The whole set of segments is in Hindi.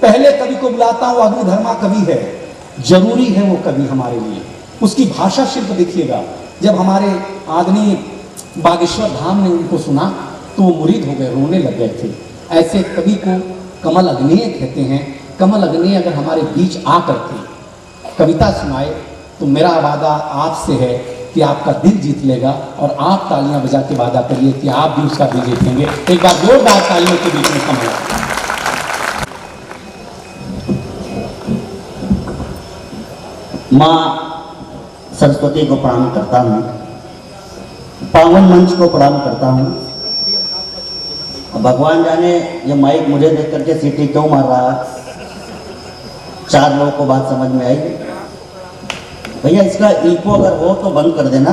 पहले कवि को बुलाता हूं, अग्निधर्मा कवि है, जरूरी है वो कवि हमारे लिए। उसकी भाषा शिल्प देखिएगा। जब हमारे आदरणीय बागेश्वर धाम ने उनको सुना तो वो मुरीद हो गए, रोने लग गए थे। ऐसे कवि को कमल अग्नेय कहते हैं। कमल अग्नेय अगर हमारे बीच आकर के कविता सुनाए तो मेरा वादा आपसे है कि आपका दिल जीत लेगा, और आप तालियां बजा के वादा करिए कि आप भी उसका दिल जीतेंगे। एक बार जोरदार तालियों के बीच में कमल। माँ सरस्वती को प्रणाम करता हूँ, पावन मंच को प्रणाम करता हूँ। भगवान जाने ये माइक मुझे देख करके सीटी क्यों मार रहा है, 4 लोगों को बात समझ में आई। भैया इसका इको अगर हो तो बंद कर देना,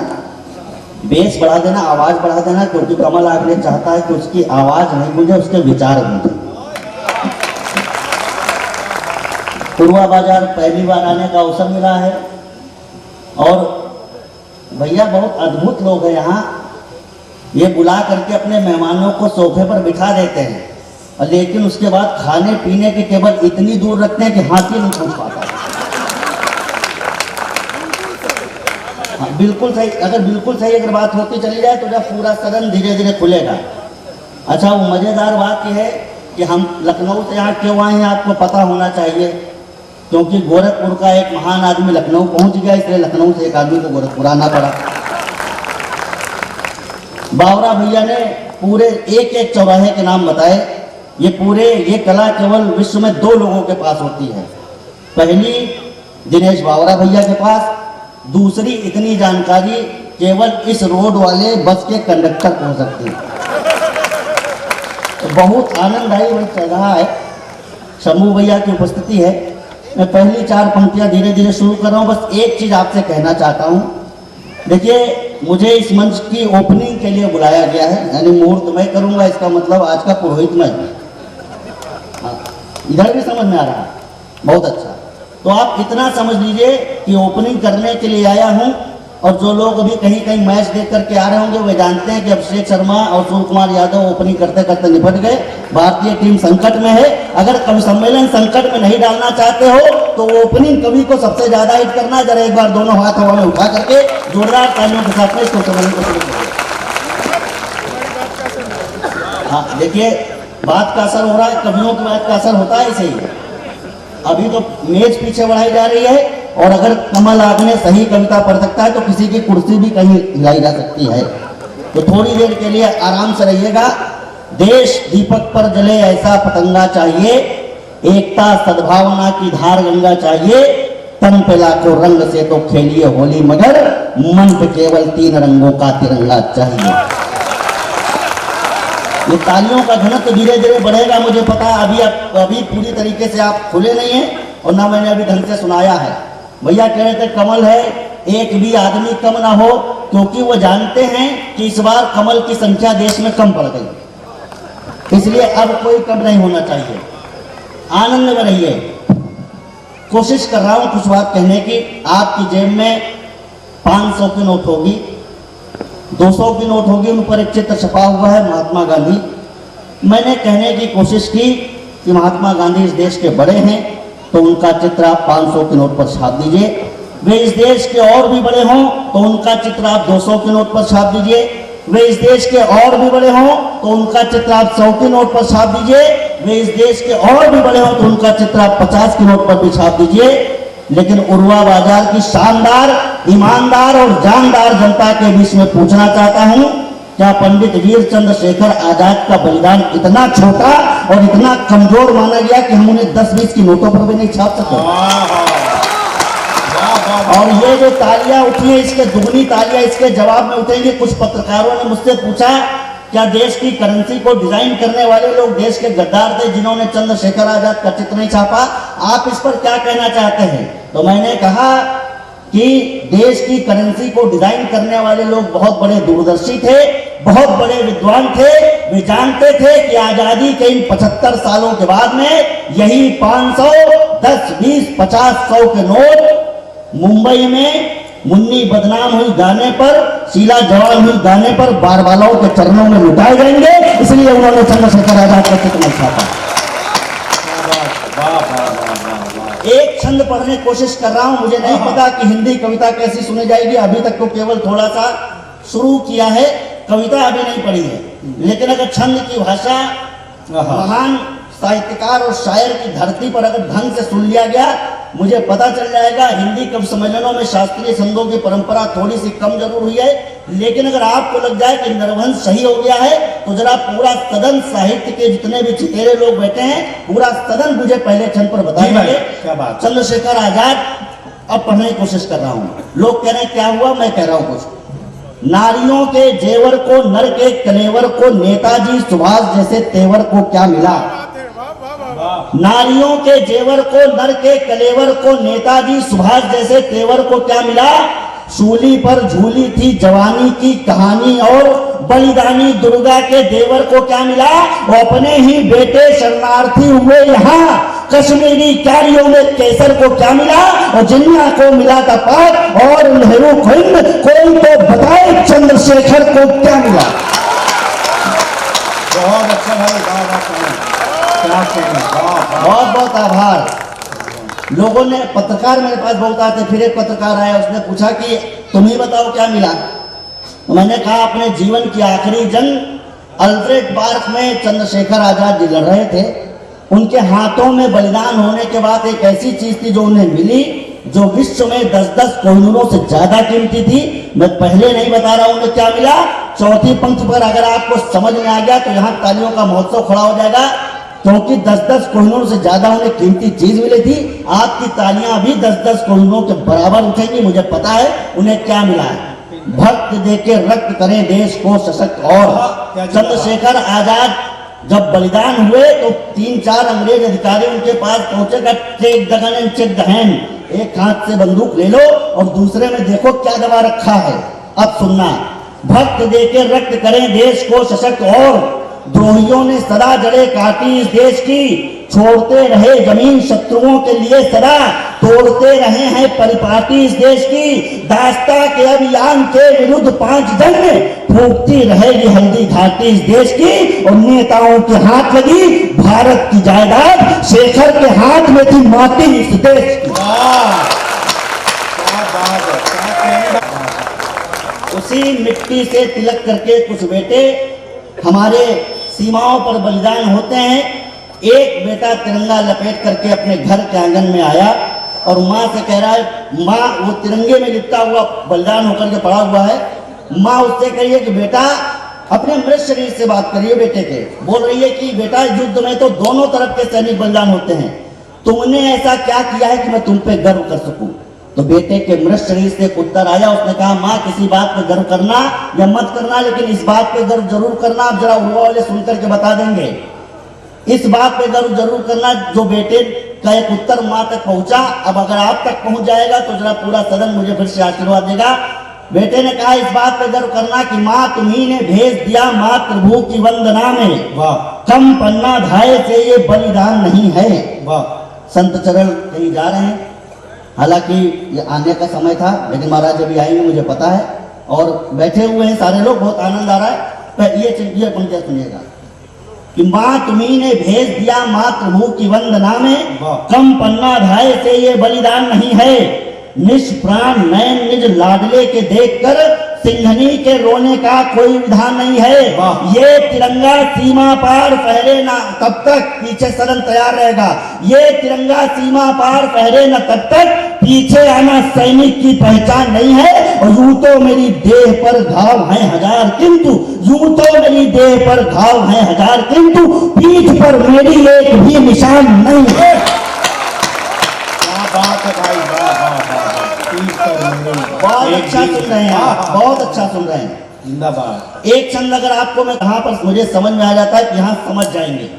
बेस बढ़ा देना, आवाज बढ़ा देना, क्योंकि कमल आगले चाहता है कि उसकी आवाज नहीं गूंजे, उसके विचार गूंजे। पूर्वा बाजार पहली बार आने का अवसर मिला है, और भैया बहुत अद्भुत लोग हैं यहाँ। ये बुला करके अपने मेहमानों को सोफे पर बिठा देते हैं, और लेकिन उसके बाद खाने पीने की टेबल इतनी दूर रखते हैं कि हाथी नहीं पहुंच पाता। हाँ, बिल्कुल सही। अगर बिल्कुल सही अगर बात होती चली जाए तो जब पूरा सदन धीरे धीरे खुलेगा। अच्छा, वो मजेदार बात यह है कि हम लखनऊ से यहाँ क्यों आए हैं आपको पता होना चाहिए, क्योंकि गोरखपुर का एक महान आदमी लखनऊ पहुंच गया, इसलिए लखनऊ से एक आदमी को गोरखपुर आना पड़ा। बावरा भैया ने पूरे एक एक चौराहे के नाम बताए। ये कला केवल विश्व में 2 लोगों के पास होती है। पहली दिनेश बावरा भैया के पास, दूसरी इतनी जानकारी केवल इस रोड वाले बस के कंडक्टर को हो सकती है। तो बहुत आनंददायी वही चल रहा है। शंभू भैया की उपस्थिति है। मैं पहली 4 पंक्तियां धीरे धीरे शुरू कर रहा हूँ। बस एक चीज आपसे कहना चाहता हूँ। देखिए, मुझे इस मंच की ओपनिंग के लिए बुलाया गया है, यानी मुहूर्त मैं करूंगा, इसका मतलब आज का पुरोहित मैं। इधर भी समझ में आ रहा है, बहुत अच्छा। तो आप इतना समझ लीजिए कि ओपनिंग करने के लिए आया हूं, और जो लोग अभी कहीं कहीं मैच देख करके आ रहे होंगे वे जानते हैं कि अभिषेक शर्मा और सूर्य कुमार यादव ओपनिंग करते करते निपट गए। भारतीय टीम संकट में है। अगर कवि सम्मेलन संकट में नहीं डालना चाहते हो तो ओपनिंग कवि को सबसे ज्यादा हिट करना। जरा एक बार दोनों हाथ हवा में उठा करके जोरदार तालियों के साथ में इसको सम्मेलन को शुरू करिए। हाँ, देखिए बात का असर हो रहा है, कवियों की बात का असर होता है ऐसे ही। अभी तो मेज पीछे बढ़ाई जा रही है, और अगर कमल आगने सही कविता पढ़ सकता है तो किसी की कुर्सी भी कहीं हिलाई जा सकती है। तो थोड़ी देर के लिए आराम से रहिएगा। देश दीपक पर जले ऐसा पतंगा चाहिए, एकता सद्भावना की धार गंगा चाहिए, तन पे लाखों रंग से तो खेलिए होली, मगर मन पे केवल 3 रंगों का तिरंगा चाहिए। ये तालियों का घनत्व धीरे धीरे बढ़ेगा, मुझे पता है। अभी पूरी तरीके से आप खुले नहीं हैं, और ना मैंने अभी ढंग से सुनाया है। भैया कह रहे थे कमल है, एक भी आदमी कम ना हो, क्योंकि वो जानते हैं कि इस बार कमल की संख्या देश में कम पड़ गई, इसलिए अब कोई कम नहीं होना चाहिए। आनंद में रहिए। कोशिश कर रहा हूं कुछ बात कहने की। आपकी जेब में 500 की नोट होगी, 200 की नोट होगी, उन पर एक चित्र छपा हुआ है महात्मा गांधी। मैंने कहने की कोशिश की कि महात्मा गांधी इस देश के बड़े हैं, तो उनका चित्र आप 500 की नोट पर छाप दीजिए। वे इस देश के और भी बड़े हों तो उनका चित्र आप 200 की नोट पर छाप दीजिए। वे इस देश के और भी बड़े हों तो उनका चित्र आप 100 की नोट पर छाप दीजिए। वे इस देश के और भी बड़े हों तो उनका चित्र आप 50 की नोट पर भी छाप दीजिए। लेकिन उर्वा बाजार की शानदार, ईमानदार और जानदार जनता के बीच में पूछना चाहता हूं, क्या पंडित वीर चंद्रशेखर आजाद का बलिदान इतना छोटा और इतना कमजोर माना गया कि हम उन्हें 10-20 की नोटों पर भी नहीं छाप सके? और ये जो तालियां उठी है, इसके दुगनी तालियां इसके जवाब में उठेंगी। कुछ पत्रकारों ने मुझसे पूछा, क्या देश की करेंसी को डिजाइन करने वाले लोग देश के गद्दार थे जिन्होंने चंद्रशेखर आजाद का चित्र नहीं छापा? आप इस पर क्या कहना चाहते हैं? तो मैंने कहा कि देश की करेंसी को डिजाइन करने वाले लोग बहुत बड़े दूरदर्शी थे, बहुत बड़े विद्वान थे। वे जानते थे कि आजादी के इन 75 सालों के बाद में यही 500, 10, 20, 50, 100 के नोट मुंबई में मुन्नी बदनाम हुई गाने पर, शीला जवान हुई गाने पर बारबालाओं के चरणों में लुटाए जाएंगे। इसलिए उन्होंने चंद्रशेखर आजाद का चित्र नहीं छापा। वाह वाह वाह वाह वाह। एक छंद पढ़ने की कोशिश कर रहा हूं, मुझे नहीं हाँ। पता कि हिंदी कविता कैसी सुनी जाएगी, अभी तक तो केवल थोड़ा सा शुरू किया है, कविता अभी नहीं पढ़ी है। लेकिन अगर छंद की भाषा हाँ। महान साहित्यकार और शायर की धरती पर अगर ढंग से सुन लिया गया, मुझे पता चल जाएगा। हिंदी कवि सम्मेलनों में शास्त्रीय छंदों की परंपरा थोड़ी सी कम जरूर हुई है, लेकिन अगर आपको लग जाए कि नरवंश सही हो गया है, तो जरा पूरा सदन, साहित्य के जितने भी चितेरे लोग बैठे हैं, पूरा सदन मुझे पहले छंद पर जी भाई, बताएंगे। क्या बात। चंद्रशेखर आजाद, अब पढ़ने की कोशिश कर रहा हूं। लोग कह रहे हैं क्या हुआ, मैं कह रहा हूं कुछ। नारियों के जेवर को, नर के कलेवर को, नेताजी सुभाष जैसे तेवर को क्या मिला। नारियों के जेवर को, नर के कलेवर को, नेताजी सुभाष जैसे तेवर को क्या मिला। सूली पर झूली थी जवानी की कहानी और बलिदानी दुर्गा के देवर को क्या मिला। वो अपने ही बेटे शरणार्थी हुए यहाँ, कश्मीरी क्यारियों में केसर को क्या मिला। और जिन्ना को मिला था पाक और नेहरू को हिंद, कोई तो बताए चंद्रशेखर को क्या मिला। बहुत अच्छा भाई, वाह वाह क्या कहना, वाह वाह। बहुत बहुत आभार। लोगों ने, पत्रकार मेरे पास बहुत आते, फिर एक पत्रकार आया, उसने पूछा कि तुम ही बताओ क्या मिला। तो मैंने कहा अपने जीवन की आखिरी जंग अल्फ्रेड पार्क में चंद्रशेखर आजाद जी लड़ रहे थे, उनके हाथों में बलिदान होने के बाद एक ऐसी चीज थी जो उन्हें मिली, जो विश्व में 10-10 कोहिनूरों से ज्यादा कीमती थी। मैं पहले नहीं बता रहा हूं उन्हें क्या मिला, चौथी पंक्ति पर अगर आपको समझ में आ गया तो यहाँ तालियों का महोत्सव खड़ा हो जाएगा, क्योंकि 10-10 कोहिनूर से ज्यादा उन्हें कीमती चीज मिली थी। आपकी तालियां भी 10-10 कोहिनूर के बराबर उठेंगी, मुझे पता है उन्हें क्या मिला है। भक्त देके रक्त करें देश को सशक्त। और चंद्रशेखर आजाद जब बलिदान हुए तो 3-4 अंग्रेज अधिकारी उनके पास पहुंचेगा, check the gun and check the hand, एक हाथ से बंदूक ले लो और दूसरे में देखो क्या दबा रखा है। अब सुनना, भक्त देके रक्त करें देश को सशक्त और द्रोहियों ने सदा जड़े काटी इस देश की, छोड़ते रहे जमीन शत्रुओं के लिए सदा, तोड़ते रहे हैं परिपाटी इस देश की। दास्ता के अभियान के विरुद्ध 5 जंग, फूंकती रहेगी हल्दी घाटी इस देश की। और नेताओं के हाथ लगी भारत की जायदाद, शेखर के हाथ में थी माटी इस देश की। वाह क्या बात है, क्या कहना। उसी मिट्टी से तिलक करके कुछ बेटे हमारे सीमाओं पर बलिदान होते हैं। एक बेटा तिरंगा लपेट करके अपने घर के आंगन में आया और माँ से कह रहा है, माँ, वो तिरंगे में लिपटा हुआ बलिदान होकर के पड़ा हुआ है, माँ उससे कहिए कि बेटा अपने मृत शरीर से बात करिए बेटे के। बोल रही है कि बेटा युद्ध में तो दोनों तरफ के सैनिक बलिदान होते हैं, तुमने ऐसा क्या किया है कि मैं तुम पे गर्व कर सकूं। तो बेटे के मृत शरीर से एक उत्तर आया, उसने कहा, माँ किसी बात पे गर्व करना या मत करना, लेकिन इस बात पे गर्व जरूर करना। आप जरा उर्वा वाले सुनकर के बता देंगे, इस बात पे गर्व जरूर करना। जो बेटे का एक उत्तर माँ तक पहुंचा, अब अगर आप तक पहुंच जाएगा तो जरा पूरा सदन मुझे फिर से आशीर्वाद देगा। बेटे ने कहा, इस बात पे गर्व करना कि माँ तुम्ही ने भेज दिया मातृभू की वंदना में, वाह कम पन्ना धाये से ये बलिदान नहीं है। वाह। संत चरण कहीं जा रहे हैं, हालांकि ये आने का समय था, लेकिन महाराज अभी आएंगे मुझे पता है, और बैठे हुए हैं सारे लोग, बहुत आनंद आ रहा है। पर ये पंक्तियां सुनिएगा कि माँ तुम्ही ने भेज दिया मातृभू की वंदना में, कम पन्ना धाये से ये बलिदान नहीं है। निष्प्राण नयन निज लाडले के देखकर सिंघनी के रोने का कोई विधान नहीं है। ये तिरंगा सीमा पार फहरे ना तब तक, पीछे सदन तैयार रहेगा, ये तिरंगा सीमा पार फहरे ना तब तक, पीछे आना सैनिक की पहचान नहीं है। और यूं तो मेरी देह पर घाव हैं 1000 किंतु, यूं तो मेरी देह पर घाव हैं 1000 किंतु, पीठ पर मेरी एक भी निशान नहीं है। क्या बात है भाई, वाह वाह वाह। बहुत अच्छा सुन रहे हैं आप, बहुत अच्छा सुन रहे हैं, जिंदाबाद। एक छंद अगर आपको मैं कहां पर मुझे समझ में आ जाता है कि यहाँ समझ जाएंगे।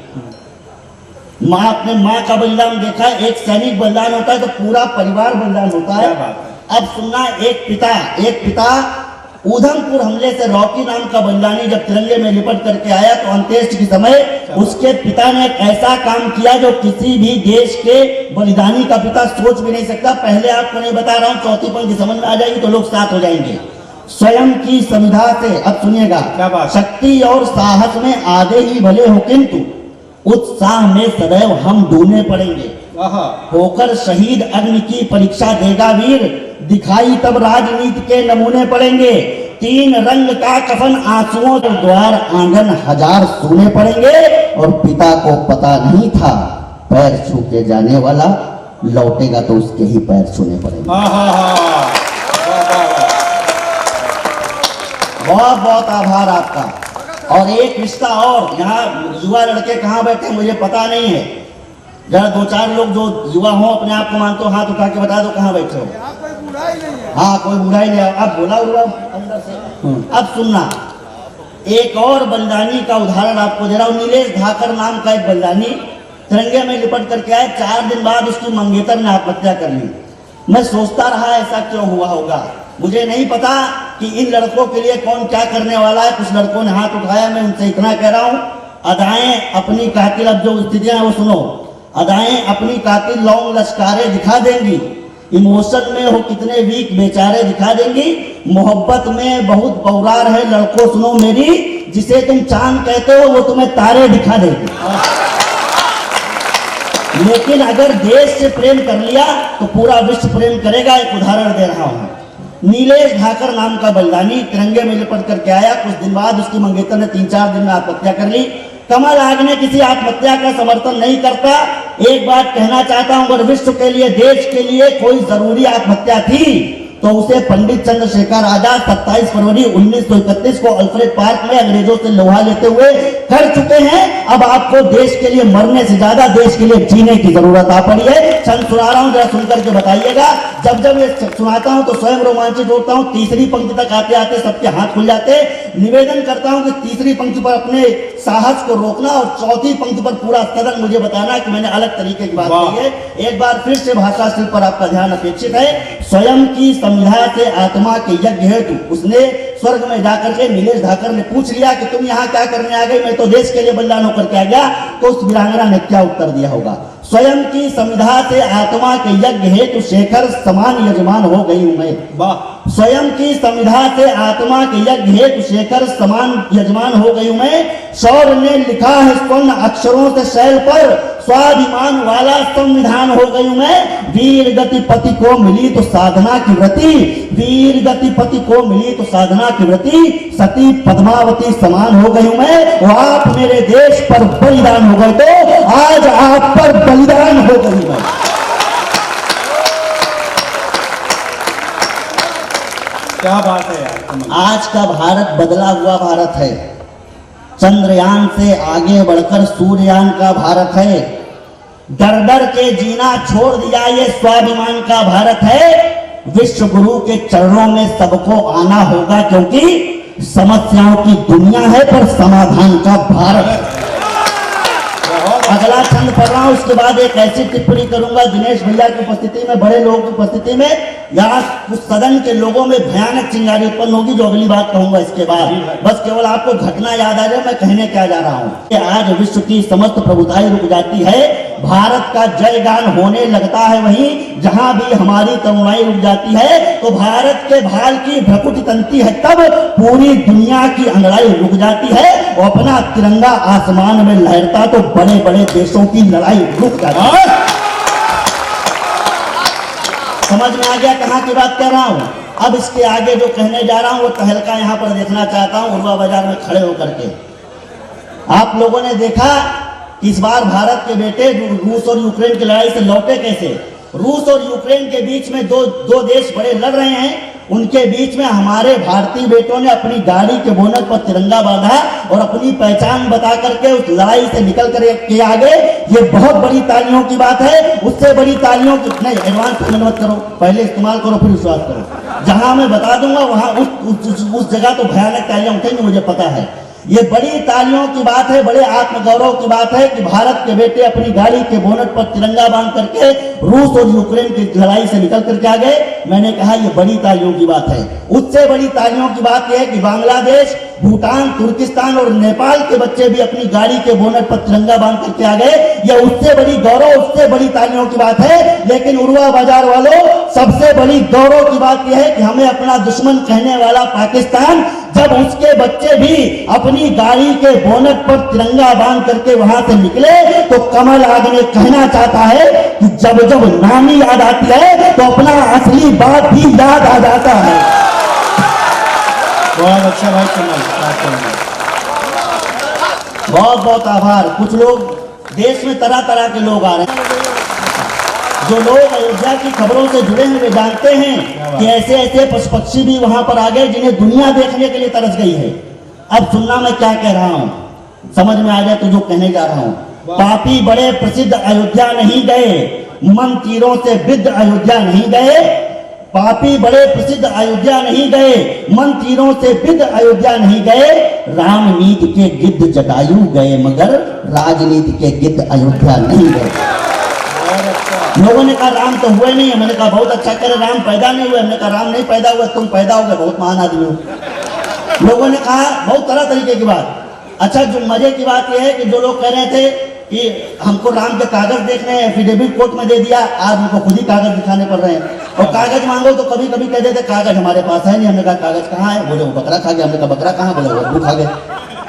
माँ, अपने माँ का बलिदान देखा है, एक सैनिक बलिदान होता है तो पूरा परिवार बलिदान होता है। अब सुनना, एक पिता ऊधमपुर हमले से रॉकी नाम का बलिदानी जब तिरंगे में लिपट करके आया तो अंत्येष्टि के समय उसके पिता ने एक ऐसा काम किया जो किसी भी देश के बलिदानी का पिता सोच भी नहीं सकता। पहले आपको नहीं बता रहा हूँ, चौथी पंक्ति समझ में आ जाएगी तो लोग साथ हो जाएंगे। स्वयं की समिधा से, अब सुनिएगा, शक्ति और साहस में आधे ही भले हो किंतु उत्साह में सदैव हम डूबने पड़ेंगे। आहा, होकर शहीद अग्नि की परीक्षा देगा वीर, दिखाई तब राजनीति के नमूने पड़ेंगे। 3 रंग का कफन आंसुओं के द्वार आंगन हजार सूने पड़ेंगे। और पिता को पता नहीं था पैर छू के जाने वाला लौटेगा तो उसके ही पैर छूने पड़ेंगे। आहा, बहुत बहुत आभार आपका। और एक रिश्ता और, यहाँ युवा लड़के कहाँ बैठे मुझे पता नहीं है, जरा 2-4 लोग जो युवा हो अपने आप को मानते हो हाथ उठा के बता दो कहाँ बैठे हो। हाँ, कोई बुराई नहीं है। अब बोला हुआ अंदर से। अब सुनना, एक और बलिदानी का उदाहरण आपको दे रहा हूं। नीलेश धाकर नाम का एक बलिदानी तिरंगे में लिपट करके आए। 4 दिन बाद उसकी मंगेतर ने आत्महत्या कर ली। मैं सोचता रहा ऐसा क्यों हुआ होगा। मुझे नहीं पता कि इन लड़कों के लिए कौन क्या करने वाला है। कुछ लड़कों ने हाथ उठाया, मैं उनसे इतना कह रहा हूं, अदाएं अपनी कातिल, अब जो स्थितियां हैं वो सुनो, अदाएं अपनी कातिल लौंग लश्कारे दिखा देंगी। इमोशन में हो कितने वीक बेचारे दिखा देंगी। मोहब्बत में बहुत बौरार है लड़कों सुनो मेरी, जिसे तुम चांद कहते हो वो तुम्हें तारे दिखा देगी। लेकिन अगर देश से प्रेम कर लिया तो पूरा विश्व प्रेम करेगा। एक उदाहरण दे रहा हूं। नीलेश धाकर नाम का बलिदानी तिरंगे में लिपट करके आया। कुछ दिन बाद उसकी मंगेतर ने 3-4 दिन में आत्महत्या कर ली। कमल आगने किसी आत्महत्या का समर्थन नहीं करता। एक बात कहना चाहता हूं, अगर विश्व के लिए, देश के लिए कोई जरूरी आत्महत्या थी तो उसे पंडित चंद्रशेखर आजाद 27 फरवरी 1931 को अल्फ्रेड पार्क में अंग्रेजों से लोहा लेते हुए कर चुके हैं। अब आपको देश के लिए मरने से ज्यादा देश के लिए जीने की जरूरत आ पड़ी है। छंद सुना रहा हूं, जरा सुनकर के बताइएगा। जब जब ये सुनाता हूं तो स्वयं रोमांचित होता हूं। तीसरी पंक्ति तक आते आते सबके हाथ खुल जाते। निवेदन करता हूं कि तीसरी पंक्ति पर अपने साहस को रोकना और चौथी पंक्ति पर पूरा सदन मुझे बताना कि मैंने अलग तरीके की बात कही है। एक बार फिर से भाषा शिल्प पर आपका ध्यान अपेक्षित है। स्वयं की संविधा से आत्मा के यज्ञ हेतु उसने स्वर्ग में जाकर के नीलेश धाकर ने पूछ लिया कि तुम यहाँ क्या करने आ गई, मैं तो देश के लिए बलिदान होकर के आ गया। तो उस वीरांगना ने क्या उत्तर दिया होगा? स्वयं की संविधा से आत्मा के यज्ञ हेतु शेखर समान यजमान हो गई हूं मैं। वाह। स्वयं की संविधा से आत्मा के यज्ञ हेतु शेखर समान यजमान हो गई हूं मैं। शौर्य ने लिखा है स्वर्ण अक्षरों से शैल पर, स्वाभिमान वाला संविधान हो गई हूं मैं। वीर गतिपति को मिली तो साधना की व्रति, वीर गतिपति को मिली तो साधना की व्रति, सती पद्मावती समान हो गई हूं मैं। वो आप मेरे देश पर बलिदान हो गए तो आज आप पर बलिदान हो गई मैं। क्या बात है यार। आज का भारत बदला हुआ भारत है। चंद्रयान से आगे बढ़कर सूर्ययान का भारत है। डर डर के जीना छोड़ दिया ये स्वाभिमान का भारत है। विश्व गुरु के चरणों में सबको आना होगा, क्योंकि समस्याओं की दुनिया है पर समाधान का भारत है। अगला छंद पढ़ रहा हूं, उसके बाद एक ऐसी टिप्पणी करूंगा दिनेश भैया की उपस्थिति में, बड़े लोगों की उपस्थिति में, यहाँ उस सदन के लोगों में भयानक चिंगारी उत्पन्न होगी जो अगली बात कहूंगा इसके बाद। बस केवल आपको घटना याद आ जाए मैं कहने क्या जा रहा हूँ कि आज विश्व की समस्त प्रभुताएं रुक जाती है। भारत का जयगान होने लगता है वहीं जहां भी हमारी तरुणाई रुक जाती है। तो भारत के भाल की भ्रकुटी तंती है तब पूरी दुनिया की अंगड़ाई रुक जाती है। और अपना तिरंगा आसमान में लहरता तो बड़े बड़े देशों की लड़ाई रुक जाती है। समझ में आ गया कहां की बात कर रहा हूं? अब इसके आगे जो कहने जा रहा हूं वो तहलका यहां पर देखना चाहता हूं उर्वा बाजार में खड़े होकर के। आप लोगों ने देखा कि इस बार भारत के बेटे रूस और यूक्रेन की लड़ाई से लौटे कैसे। रूस और यूक्रेन के बीच में दो देश बड़े लड़ रहे हैं। उनके बीच में हमारे भारतीय बेटों ने अपनी गाड़ी के बोनट पर तिरंगा बांधा और अपनी पहचान बता करके उस लड़ाई से निकल कर के आगे। ये बहुत बड़ी तालियों की बात है। उससे बड़ी तालियों की नहीं, एडवांस पेमेंट मत करो, पहले इस्तेमाल करो फिर विश्वास करो। जहां मैं बता दूंगा वहां उस जगह तो भयानक तालियां उठेंगी, मुझे पता है। ये बड़ी तालियों की बात है, बड़े आत्मगौरव की बात है कि भारत के बेटे अपनी गाड़ी के बोनट पर तिरंगा बांध करके रूस और यूक्रेन की लड़ाई से निकल करके आ गए। मैंने कहा ये बड़ी तालियों की बात है। उससे बड़ी तालियों की बात यह है कि बांग्लादेश, भूटान, तुर्किस्तान और नेपाल के बच्चे भी अपनी गाड़ी के बोनट पर तिरंगा बांध करके आ गए। यह उससे बड़ी गौरव, उससे बड़ी तालियों की बात है। लेकिन उर्वा बाजार वालों, सबसे बड़ी गौरव की बात यह है कि हमें अपना दुश्मन कहने वाला पाकिस्तान, जब उसके बच्चे भी अपनी गाड़ी के बोनट पर तिरंगा बांध करके वहां से निकले, तो कमल आदमी कहना चाहता है कि जब जब नानी याद आती है तो अपना असली बाप भी याद आ जाता है। बहुत अच्छा भाई कमल। बहुत बहुत आभार। कुछ लोग देश में तरह तरह के लोग आ रहे हैं, जो लोग अयोध्या की खबरों से जुड़े हैं वे जानते हैं कि ऐसे ऐसे पशु पक्षी भी वहां पर आ गए जिन्हें दुनिया देखने के लिए तरस गई है। अब सुनना मैं क्या कह रहा हूं, समझ में आ जाए तो जो कहने जा रहा हूं। पापी बड़े प्रसिद्ध अयोध्या नहीं गए, मन तीरों से विद्ध अयोध्या नहीं गए। पापी बड़े प्रसिद्ध अयोध्या नहीं गए, मन तीरों से विद्ध अयोध्या नहीं गए। रामनीति के गिद्ध जटायु गए, मगर राजनीति के गिद्ध अयोध्या नहीं गए। लोगों ने कहा राम तो हुए नहीं है। मैंने कहा बहुत अच्छा करे, राम पैदा नहीं हुए। हमने कहा राम नहीं पैदा हुआ, तुम पैदा हो गए, बहुत महान आदमी हो। लोगों ने कहा बहुत तरह तरीके की बात। अच्छा, जो मजे की बात यह है कि जो लोग कह रहे थे कि हमको राम के कागज देखने हैं, एफिडेविट कोर्ट में दे दिया, आज उनको खुद ही कागज दिखाने पड़ रहे हैं। और कागज मांगो तो कभी कभी कह देते कागज हमारे पास है नहीं। हमने कहा कागज कहाँ है? बोले वो बकरा खा गया। हमने कहा बकरा कहाँ? बोले वो खा गया।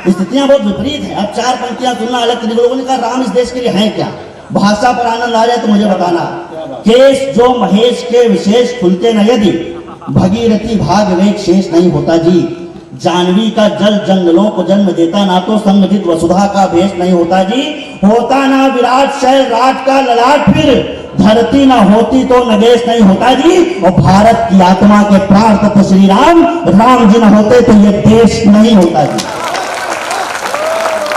स्थितियां बहुत विपरीत है। अब चार पंक्तियां सुनना अलग तरीके। लोगों ने कहा राम इस देश के लिए है क्या? भाषा पर आनंद आ जाए तो मुझे बताना। केश जो महेश के विशेष खुलते न यदि, भगीरथी भाग वेग शेष नहीं होता जी। जानवी का जल जंगलों को जन्म देता, ना तो संगठित वसुधा का भेष नहीं होता जी। होता ना विराट शैल राज का ललाट, फिर धरती ना होती तो नगेश नहीं होता जी। और भारत की आत्मा के प्राण तत्व श्री राम, राम जी न होते तो ये देश नहीं होता जी।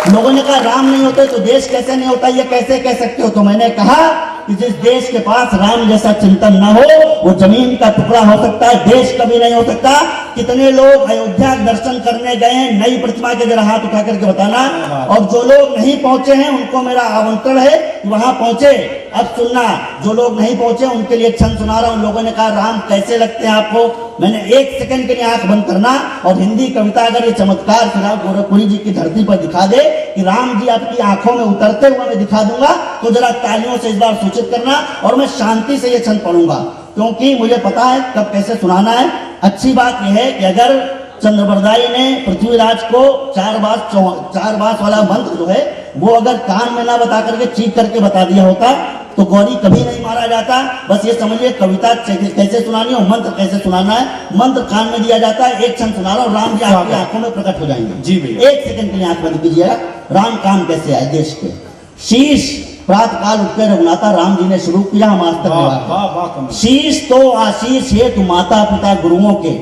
लोगों ने कहा राम नहीं होते तो देश कैसे नहीं होता, ये कैसे कह सकते हो? तो मैंने कहा कि जिस देश के पास राम जैसा चिंतन न हो, वो जमीन का टुकड़ा हो सकता है, देश कभी नहीं हो सकता। कितने लोग अयोध्या दर्शन करने गए हैं नई प्रतिमा के? जरा हाथ उठा करके बताना। और जो लोग नहीं पहुंचे हैं उनको मेरा आमंत्रण है कि वहां पहुंचे। अब सुनना, जो लोग नहीं पहुंचे उनके लिए छंद सुना रहा हूं। लोगों ने कहा राम कैसे लगते हैं आपको? मैंने एक सेकंड के लिए आंख बंद करना और हिंदी कविता अगर ये चमत्कार फिलहाल गोरखपुरी जी की धरती पर दिखा दे कि राम जी आपकी आंखों में उतरते हुए मैं दिखा दूंगा, तो जरा तालियों से इस बार सूचित करना। और मैं शांति से ये छंद पढ़ूंगा, क्योंकि मुझे पता है कब कैसे सुनाना है। अच्छी बात यह है कि अगर चंद्रबरदाई ने पृथ्वीराज को चार बास वाला मंत्र जो है वो अगर कान में ना बता करके चीख करके बता दिया होता तो गौरी कभी नहीं मारा जाता। बस ये समझिए कविता कैसे सुनानी है और मंत्र कैसे सुनाना है। मंत्र कान में दिया जाता है। एक क्षण सुना रहा हूँ, राम जी आपकी आंखों में प्रकट हो जाएंगे। जी भैया, एक सेकंड के लिए आंख बंद कीजिएगा। राम काम कैसे आए देश के? शीश प्रातः काल उठकर रघुनाथा राम जी ने शुरू किया, हम आज तक। शीश तो आशीष है तु माता पिता गुरुओं के,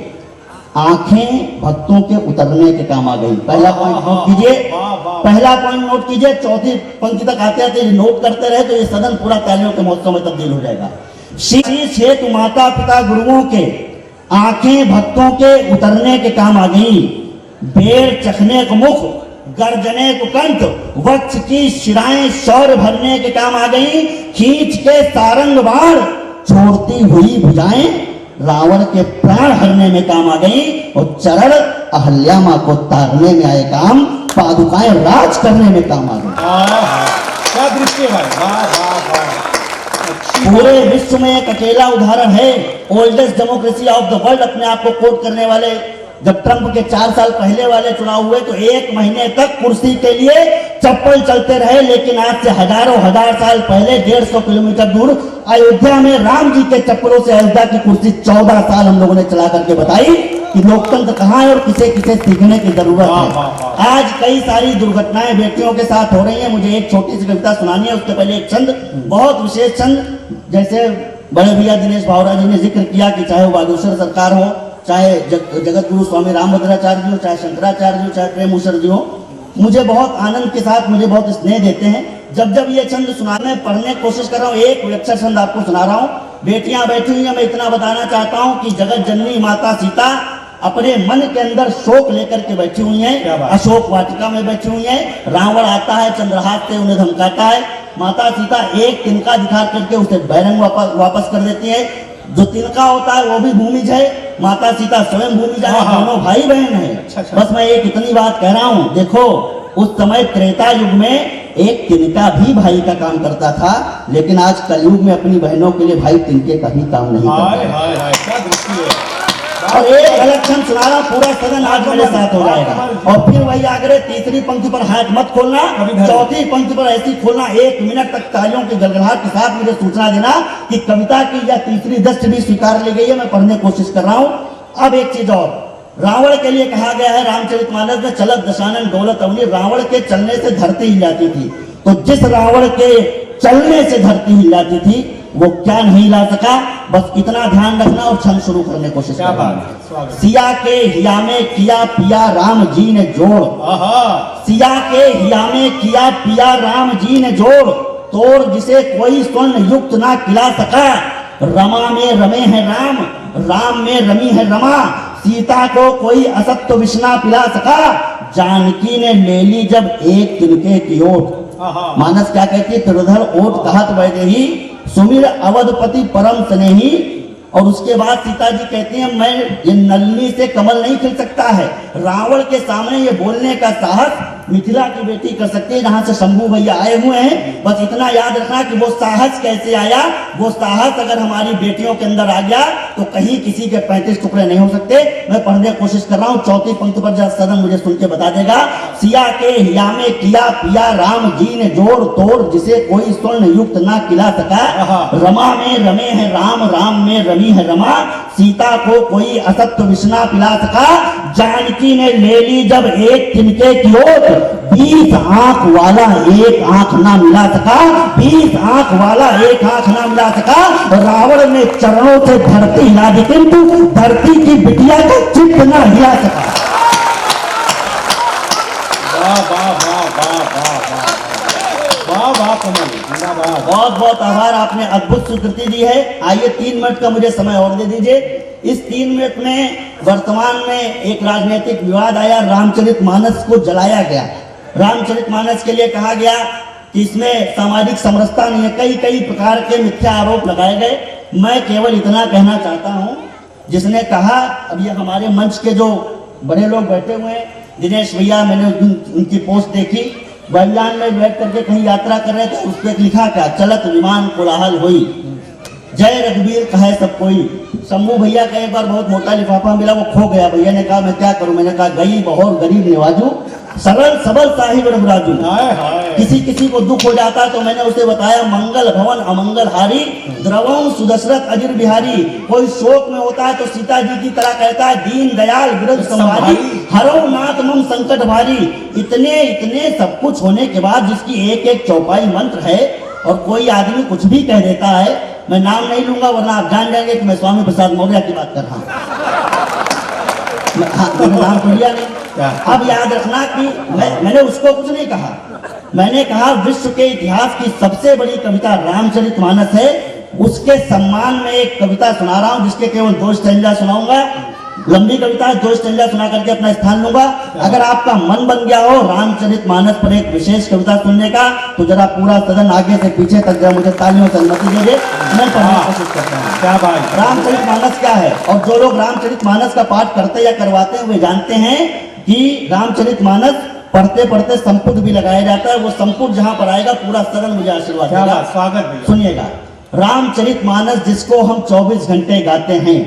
आंखें भक्तों के उतरने के काम आ गई। पहला पॉइंट नोट कीजिए, पहला पॉइंट नोट कीजिए। चौथी पंक्ति तक आते आते नोट करते रहे तो ये सदन पूरा तालियों के महोत्सव में तब्दील हो जाएगा। शीश है तु माता पिता गुरुओं के, आंखें भक्तों के उतरने के काम आ गई। बेर चखने को मुख, गर्जने को कंठ, वक्ष की शिराएं शौर्य भरने के काम आ गई। खींच के सारंग बाण, छोड़ती हुई भुजाएं रावण के प्राण हरने में काम आ गई। और चरण अहल्या मां को तारने में आए काम, पादुकाएं राज करने में काम आ गई। क्या दृष्टि है भाई। पूरे विश्व में एक अकेला उदाहरण है, oldest democracy of the world अपने आप को कोट करने वाले। जब ट्रंप के 4 साल पहले वाले चुनाव हुए तो 1 महीने तक कुर्सी के लिए चप्पल चलते रहे, लेकिन आज से हजारों हजार साल पहले 150 किलोमीटर दूर अयोध्या में राम जी के चप्पलों से अयोध्या की कुर्सी 14 साल हम लोगों ने चला करके बताई कि लोकतंत्र कहाँ है और किसे किसे सीखने की जरूरत है। आज कई सारी दुर्घटनाएं बेटियों के साथ हो रही है। मुझे एक छोटी सी कविता सुनानी है, उसके पहले एक छंद, बहुत विशेष छंद। जैसे बड़े भैया दिनेश भावरा जी ने जिक्र किया कि चाहे वो बागेश्वर सरकार हो, चाहे जगत गुरु स्वामी रामभद्राचार्य जी हो, चाहे शंकराचार्य जी हो, चाहे प्रेम मुशर जी हो, मुझे बहुत आनंद के साथ मुझे बहुत स्नेह देते हैं जब जब ये छंद सुनाने पढ़ने की कोशिश कर रहा हूँ। एक अक्षर छंद आपको सुना रहा हूँ। बेटियां बैठी हुई हैं, मैं इतना बताना चाहता हूँ कि जगत जननी माता सीता अपने मन के अंदर शोक लेकर के बैठी हुई हैं, अशोक वाटिका में बैठी हुई हैं। रावण आता है, चंद्रहास से उन्हें धमकाता है। माता सीता एक तिनका दिखा करके उसे बैरंग वापस कर देती है। जो तिनका होता है वो भी भूमिज है, माता सीता स्वयं भूमिज है, दोनों भाई बहन है। बस मैं एक इतनी बात कह रहा हूँ। देखो उस समय त्रेता युग में एक तिनका भी भाई का काम करता था, लेकिन आज कलयुग में अपनी बहनों के लिए भाई तिनके का भी काम नहीं हाय करता। हाय हाय, क्या दृष्टि है। और एक अलग क्षण सुना रहा, पूरा सदन आज मेरे साथ हो जाएगा। और फिर वही आगे तीसरी पंक्ति पर हाथ मत खोलना, चौथी पंक्ति पर ऐसी खोलना, 1 मिनट तक तालियों की गड़गड़ाहट के साथ मुझे सूचना देना कि कविता की या तीसरी दृष्टि भी स्वीकार ली गई है। मैं पढ़ने की कोशिश कर रहा हूं। अब एक चीज और, रावण के लिए कहा गया है रामचरितमानस में, चलत दशानन डोलत अवनी, रावण के चलने से धरती हिल जाती थी। तो जिस रावण के चलने से धरती हिल जाती थी वो क्या नहीं ला सका, बस इतना ध्यान रखना और छंद शुरू करने की कोशिश क्या करना। बात है, स्वागत। सिया के हिया में किया पिया राम जी ने जोड़, आहा, सिया के हिया में किया पिया राम जी ने जोड़, तोड़ जिसे कोई स्वर्ण युक्त ना खिला सका, रमा में रमे है राम, राम में रमी है रमा, सीता को कोई असत्य विष ना पिला सका, जानकी ने ले ली जब एक तिनके की ओट। आहा, मानस क्या कहती है, तिरुधर ओट कहत वैदेही, सुमिर अवधपति परम स्नेही। और उसके बाद सीता जी कहती हैं मैं ये नलिनी से कमल नहीं खिल सकता है। रावण के सामने ये बोलने का साहस मिथिला की बेटी कर सकती है, जहां से शंभू भैया आए हुए हैं। बस इतना याद रखना कि वो साहस कैसे आया, वो साहस अगर हमारी बेटियों के अंदर आ गया तो कहीं किसी के 35 टुकड़े नहीं हो सकते। मैं पढ़ने की कोशिश कर रहा हूँ, चौथी पंक्ति पर जब सदन मुझे सुन के बता देगा। सिया के हिया में किया पिया राम जी ने जोड़, तोड़ जिसे कोई स्वर्ण युक्त ना खिला सका, रमा में रमे है राम, राम में रमी है रमा, सीता को कोई असत्य विष ना पिला सका, जानकी ने ले ली जब एक तिनके की ओट, 20 आंख वाला एक आंख ना मिला सका, 20 आंख वाला एक आंख ना मिला सका। रावण ने चरणों से धरती हिला दी, किंतु धरती की बिटिया का चित्त ना हिला सका। वाह वाह वाह वाह वाह वाह वाह वाह कमल, जिंदाबाद। बहुत बहुत आभार, आपने अद्भुत स्वीकृति दी है। आइए 3 मिनट का मुझे समय और दे दीजिए। इस 3 मिनट में वर्तमान में एक राजनीतिक विवाद आया, रामचरितमानस को जलाया गया। रामचरितमानस के लिए कहा गया कि इसमें सामाजिक समरसता नहीं है, कई कई प्रकार के मिथ्या आरोप लगाए गए। मैं केवल इतना कहना चाहता हूं, जिसने कहा, अब ये हमारे मंच के जो बड़े लोग बैठे हुए हैं, दिनेश भैया, मैंने उस दिन उनकी पोस्ट देखी, बलियान में बैठ करके कहीं यात्रा कर रहे थे, उस पर लिखा क्या, चलत विमान कोलाहल हुई, जय रघुवीर कहे सब कोई। शंभू भैया का एक बार बहुत मोटा लिफाफा मिला, वो खो गया। भैया ने कहा मैं क्या करूं, मैंने कहा गई बहुत गरीब निवाजू, सरल सबल साहिब रघुराजू। हाय हाय, किसी किसी को दुख हो जाता तो मैंने उसे बताया मंगल भवन अमंगल हारी, द्रवम सुदशरथ अजिर बिहारी। कोई शोक में होता है तो सीता जी की तरह कहता है दीन दयाल विरध संभारी, हरो नाथ मम संकट भारी। इतने इतने सब कुछ होने के बाद जिसकी एक एक चौपाई मंत्र है, और कोई आदमी कुछ भी कह देता है, मैं नाम नहीं लूंगा वरना आप जान जाएंगे कि मैं स्वामी प्रसाद मौर्य की बात कर रहा हूं। मैंने नाम तो लिया नहीं। अब याद रखना कि मैंने उसको कुछ नहीं कहा, मैंने कहा विश्व के इतिहास की सबसे बड़ी कविता रामचरितमानस है। उसके सम्मान में एक कविता सुना रहा हूं, जिसके केवल 2 स्टैंजा सुनाऊंगा। लंबी कविता है, 2 स्टैंजा सुना करके अपना स्थान लूंगा। अगर आपका मन बन गया हो रामचरितमानस पर एक विशेष कविता सुनने का, तो जरा पूरा सदन आगे से पीछे तक जरा मुझे तालियों से अनुमति दीजिए, मैं पढ़ने की कोशिश करता हूँ। क्या बात। रामचरितमानस क्या है, और जो लोग रामचरितमानस का पाठ करते या करवाते हैं वे जानते हैं कि रामचरितमानस पढ़ते पढ़ते संपुट भी लगाया जाता है। वो संपुट जहां पर आएगा पूरा सदन मुझे आशीर्वाद क्या देगा। बात, स्वागत भैया। सुनिएगा, रामचरितमानस जिसको हम 24 घंटे गाते हैं,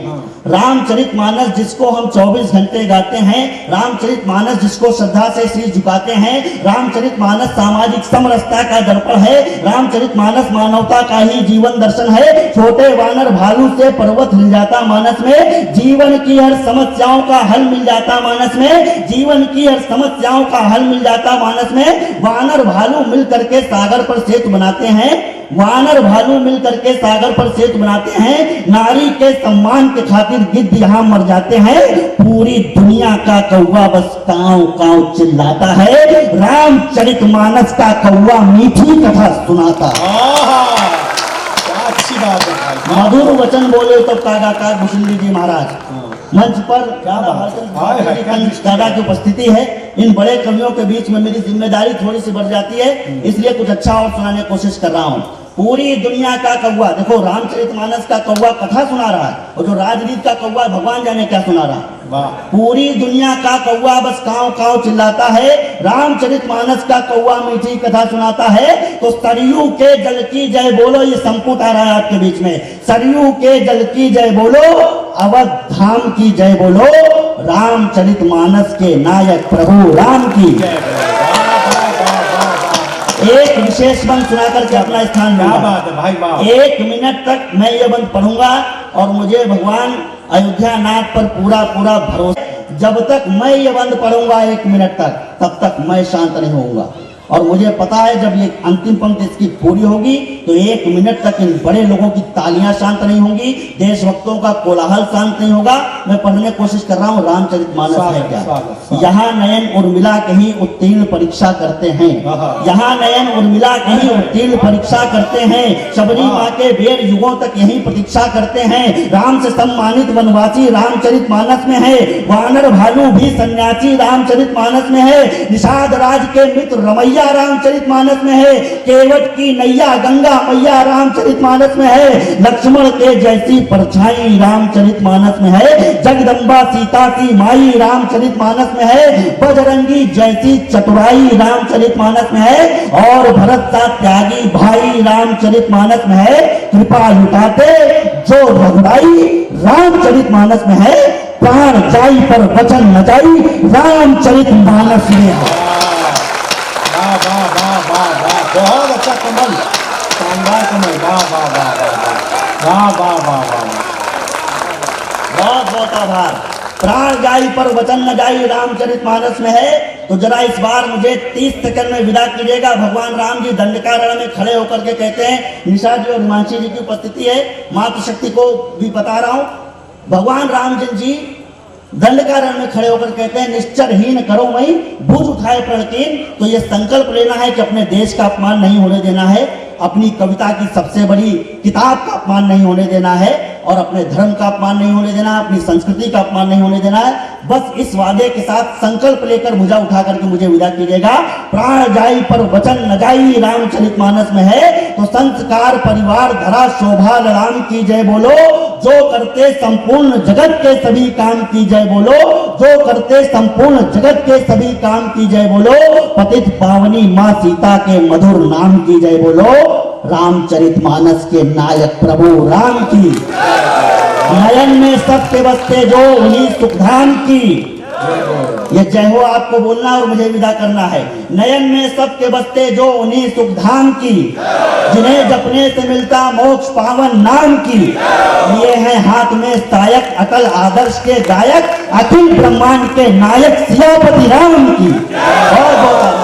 रामचरितमानस जिसको हम 24 घंटे गाते हैं, रामचरितमानस जिसको श्रद्धा से शीश झुकाते हैं, रामचरितमानस सामाजिक समरसता का दर्पण है, रामचरितमानस मानवता का ही जीवन दर्शन है। छोटे वानर भालू से पर्वत हिल जाता मानस में, जीवन की हर समस्याओं का हल मिल जाता मानस में, जीवन की हर समस्याओं का हल मिल जाता मानस में। वानर भालू मिल करके सागर पर सेतु बनाते हैं, वानर भालू मिल करके सागर पर सेतु बनाते हैं। नारी के सम्मान के खातिर गिद्ध यहाँ मर जाते हैं, पूरी दुनिया का कौवा बस कांव कांव चिल्लाता है, रामचरितमानस का कौवा मीठी कथा सुनाता। क्या अच्छी बात है भाई। मधुर वचन बोले तो कागा का भूषणी जी महाराज मंच पर दादा की उपस्थिति है। इन बड़े कवियों के बीच में मेरी जिम्मेदारी थोड़ी सी बढ़ जाती है, इसलिए कुछ अच्छा और सुनाने की कोशिश कर रहा हूँ। पूरी दुनिया का कौवा, देखो रामचरितमानस का कौवा कथा सुना रहा है, और जो राजनीति का कौवा भगवान जाने क्या सुना रहा है। वाह। पूरी दुनिया का कौवा बस काव काव चिल्लाता है, रामचरितमानस का कौवा मीठी कथा सुनाता है। तो सरयू के जल की जय बोलो, ये संपुट आ रहा है आपके बीच में, सरयू के जल की जय बोलो, अवध धाम की जय बोलो, रामचरितमानस के नायक प्रभु राम की जय बोलो। एक विशेष बंद सुना करके अपना स्थान क्या लूंगा। बात है भाई, वाह। 1 मिनट तक मैं ये बंद पढ़ूंगा और मुझे भगवान अयोध्या नाथ पर पूरा पूरा भरोसा। जब तक मैं ये बंद पढ़ूंगा 1 मिनट तक, तब तक मैं शांत नहीं होऊंगा। और मुझे पता है जब ये अंतिम पंक्ति इसकी पूरी होगी तो 1 मिनट तक इन बड़े लोगों की तालियां शांत नहीं होंगी, देशभक्तों का कोलाहल शांत नहीं होगा। मैं पढ़ने की कोशिश कर रहा हूँ रामचरितमानस है क्या। स्वागत। यहाँ नयन उर्मिला कहीं उत्तीर्ण परीक्षा करते हैं, यहाँ नयन उर्मिला कहीं उत्तीर्ण परीक्षा करते हैं, शबरी माँ के बेर युगों तक यही प्रतीक्षा करते हैं। राम से सम्मानित वनवासी रामचरितमानस में है, वानर भालू भी सन्यासी रामचरितमानस में है, निषाद राज के मित्र रमैया रामचरितमानस में है, केवट की नैया गंगा मैया रामचरितमानस में है, लक्ष्मण के जैसी परछाई रामचरितमानस में है, जगदम्बा सीता सी माई रामचरितमानस में है, बजरंगी जैसी चतुराई रामचरितमानस में है, और भरत सा त्यागी भाई रामचरितमानस में है, कृपा लुटाते जो रघुराई रामचरितमानस में है, प्राण जाई पर वचन न जाई रामचरितमानस में है। वाह वाह वाह वाह वाह, बहुत अच्छा कमल, शानदार कमल, वाह वाह वाह वाह वाह वाह वाह वाह। बहुत बहुत आभार। प्राण जाई पर वचन न जाई रामचरितमानस में है। तो जरा इस बार मुझे 30 सेकंड में विदा कीजिएगा। भगवान राम जी दंडकारण्य में खड़े होकर के कहते हैं, निशा जी और हिमांशी जी की उपस्थिति है, मातृशक्ति को भी बता रहा हूं, भगवान रामचंद्र जी दंडकारण्य में खड़े होकर कहते हैं, निश्चरहीन करो मई बूझ उठाए प्रणकीन। तो ये संकल्प लेना है कि अपने देश का अपमान नहीं होने देना है, अपनी कविता की सबसे बड़ी किताब का अपमान नहीं होने देना है, और अपने धर्म का अपमान नहीं होने देना है, अपनी संस्कृति का अपमान नहीं होने देना है। बस इस वादे के साथ संकल्प लेकर भुजा उठा करके मुझे विदा कीजिएगा। प्राण जाई पर वचन न जाई रामचरितमानस में है। तो संस्कार परिवार धरा शोभा राम की जय बोलो, जो करते संपूर्ण जगत के सभी काम की जय बोलो, जो करते संपूर्ण जगत के सभी काम की जय बोलो, पतित पावनी माँ सीता के मधुर नाम की जय बोलो, रामचरितमानस के नायक प्रभु राम की। नयन में सत्य बसते जो उन्हीं सुखधाम की। ये जय हो आपको बोलना और मुझे विदा करना है। नयन में सबके बसते जो उन्हीं सुखधाम की, जिन्हें जपने से मिलता मोक्ष पावन नाम की। ये है हाथ में सायक अटल आदर्श के गायक, अखिल ब्रह्मांड के नायक सियापति राम की। बहुत बहुत